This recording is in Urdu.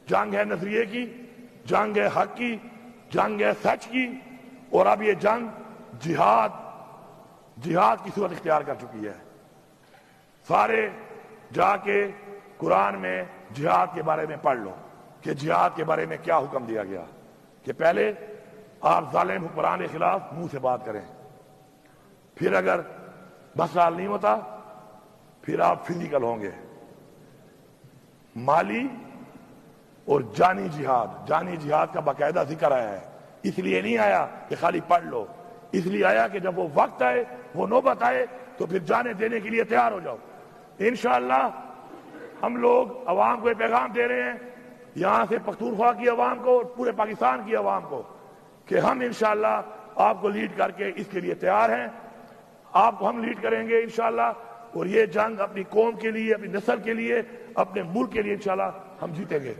جنگ ہے نظریے کی، جنگ ہے حق کی، جنگ ہے سچ کی، اور اب یہ جنگ جہاد کی صورت اختیار کر چکی ہے۔ سارے جا کے قرآن میں جہاد کے بارے میں پڑھ لو کہ جہاد کے بارے میں کیا حکم دیا گیا، کہ پہلے آپ ظالم حکمران کے خلاف منہ سے بات کریں، پھر اگر مسئلہ حل نہیں ہوتا پھر آپ فزیکل ہوں گے، مالی اور جانی جہاد کا باقاعدہ ذکر آیا ہے۔ اس لیے نہیں آیا کہ خالی پڑھ لو، اس لیے آیا کہ جب وہ وقت آئے، وہ نوبت آئے، تو پھر جانے دینے کے لیے تیار ہو جاؤ۔ انشاءاللہ ہم لوگ عوام کو یہ پیغام دے رہے ہیں، یہاں سے پختونخوا کی عوام کو اور پورے پاکستان کی عوام کو، کہ ہم انشاءاللہ آپ کو لیڈ کر کے اس کے لیے تیار ہیں، آپ کو ہم لیڈ کریں گے انشاءاللہ، اور یہ جنگ اپنی قوم کے لیے، اپنی نسل کے لیے، اپنے ملک کے لیے انشاءاللہ ہم جیتیں گے۔